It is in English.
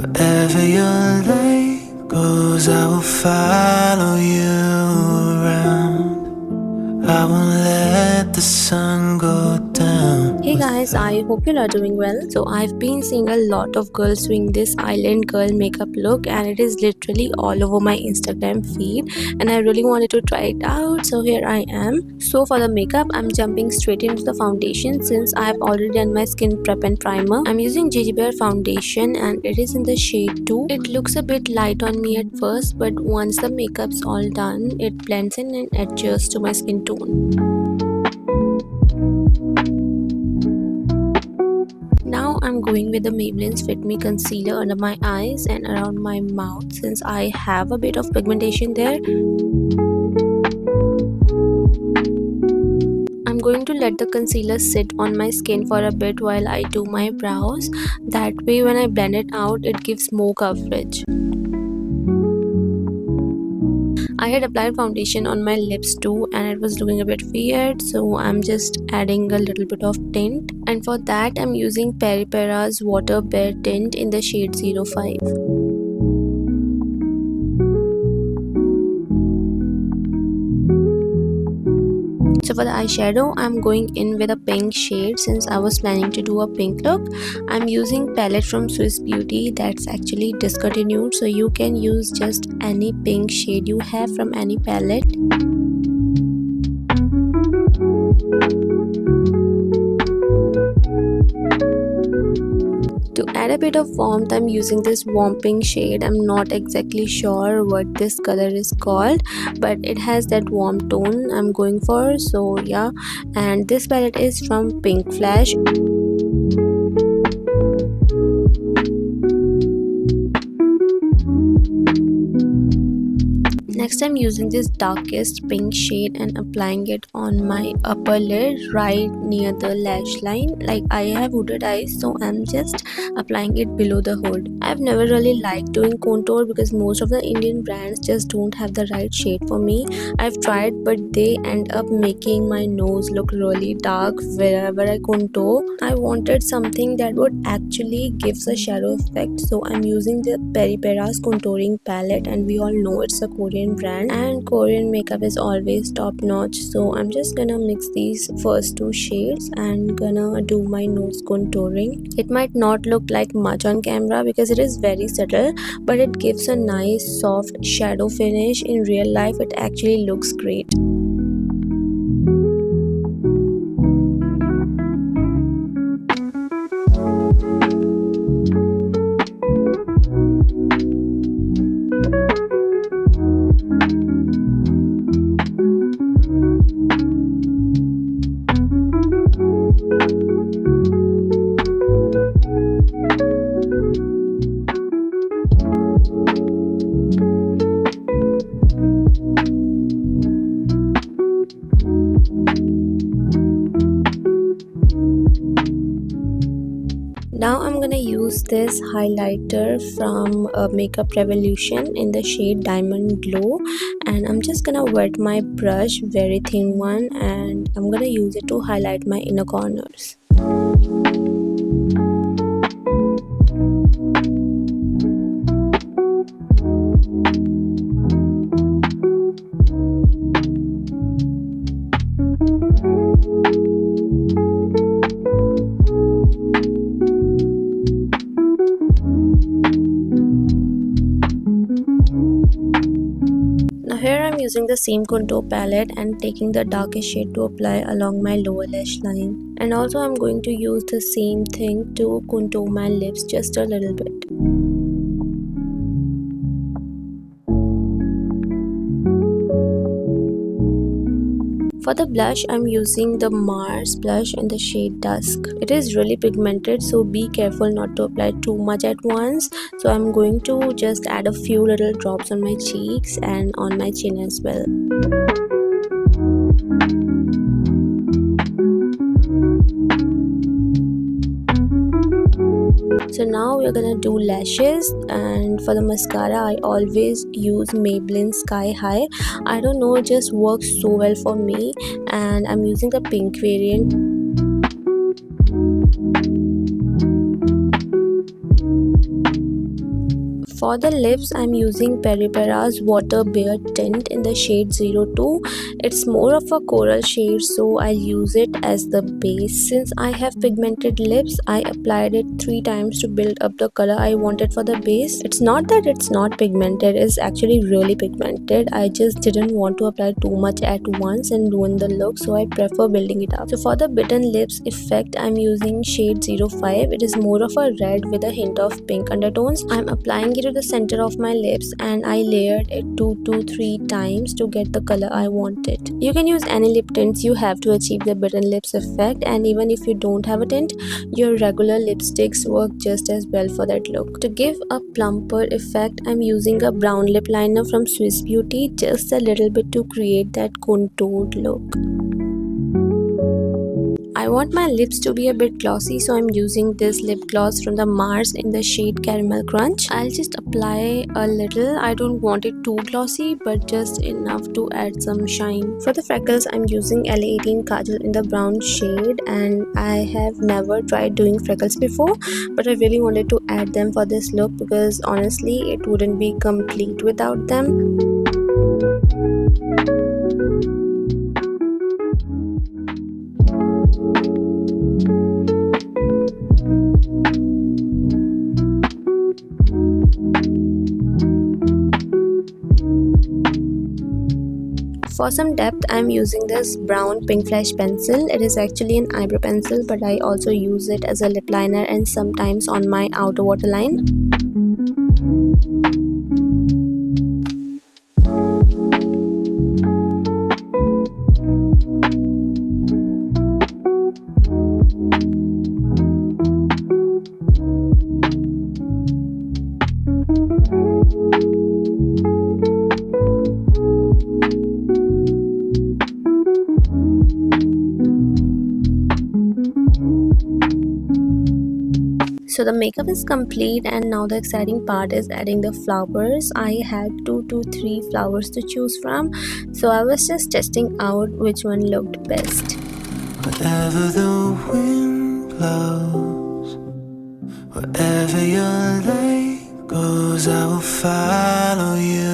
Wherever your light goes, I will follow you around. I won't let the sun go down. Hey guys, I hope you are doing well. So I've been seeing a lot of girls doing this island girl makeup look, and it is literally all over my Instagram feed, and I really wanted to try it out, so here I am. So for the makeup, I'm jumping straight into the foundation since I've already done my skin prep and primer. I'm using Gege foundation and it is in the shade 2. It looks a bit light on me at first, but once the makeup's all done, it blends in and adjusts to my skin tone. Now I'm going with the Maybelline Fit Me Concealer under my eyes and around my mouth since I have a bit of pigmentation there. I'm going to let the concealer sit on my skin for a bit while I do my brows. That way when I blend it out, it gives more coverage. I had applied foundation on my lips too and it was looking a bit weird, so I'm just adding a little bit of tint, and for that I'm using Peripera's Water Bare Tint in the shade 05. So for the eyeshadow, I'm going in with a pink shade since I was planning to do a pink look. I'm using palette from Swiss Beauty that's actually discontinued, so you can use just any pink shade you have from any palette. To add a bit of warmth, I'm using this warm pink shade. I'm not exactly sure what this color is called, but it has that warm tone I'm going for, so yeah. And this palette is from Pink Flash. Next, I'm using this darkest pink shade and applying it on my upper lid right near the lash line. Like, I have hooded eyes, so I'm just applying it below the hood. I've never really liked doing contour because most of the Indian brands just don't have the right shade for me. I've tried, but they end up making my nose look really dark wherever I contour. I wanted something that would actually give a shadow effect, so I'm using the Peripera's contouring palette, and we all know it's a Korean brand and Korean makeup is always top notch, so I'm just gonna mix these first two shades and gonna do my nose contouring. It might not look like much on camera because it is very subtle, but it gives a nice soft shadow finish. In real life it actually looks great. Now I'm gonna use this highlighter from Makeup Revolution in the shade Diamond Glow, and I'm just gonna wet my brush, very thin one, and I'm gonna use it to highlight my inner corners. Here I'm using the same contour palette and taking the darkest shade to apply along my lower lash line. And also I'm going to use the same thing to contour my lips just a little bit. For the blush, I'm using the Mars blush in the shade Dusk. It is really pigmented, so be careful not to apply too much at once. So I'm going to just add a few little drops on my cheeks and on my chin as well. So now we're gonna do lashes, and for the mascara I always use Maybelline Sky High. I don't know, it just works so well for me, and I'm using the pink variant. For the lips, I'm using Peripera's Water Bare Tint in the shade 02. It's more of a coral shade, so I'll use it as the base. Since I have pigmented lips, I applied it 3 times to build up the color I wanted for the base. It's not that it's not pigmented, it's actually really pigmented. I just didn't want to apply too much at once and ruin the look, so I prefer building it up. So for the Bitten lips effect, I'm using shade 05. It is more of a red with a hint of pink undertones. I'm applying it to the center of my lips and I layered it 2 to 3 times to get the color I wanted. You can use any lip tints you have to achieve the Bitten lips effect, and even if you don't have a tint, your regular lipsticks work just as well for that look. To give a plumper effect, I'm using a brown lip liner from Swiss Beauty, just a little bit to create that contoured look. I want my lips to be a bit glossy, so I'm using this lip gloss from the Mars in the shade Caramel Crunch. I'll just apply a little. I don't want it too glossy, but just enough to add some shine. For the freckles, I'm using LA18 kajal in the brown shade, and I have never tried doing freckles before, but I really wanted to add them for this look because honestly, it wouldn't be complete without them. For some depth, I'm using this brown pink flash pencil. It is actually an eyebrow pencil, but I also use it as a lip liner and sometimes on my outer waterline. So the makeup is complete, and now the exciting part is adding the flowers. I had 2 to 3 flowers to choose from, so I was just testing out which one looked best. Wherever the wind blows, wherever your light goes, I will follow you.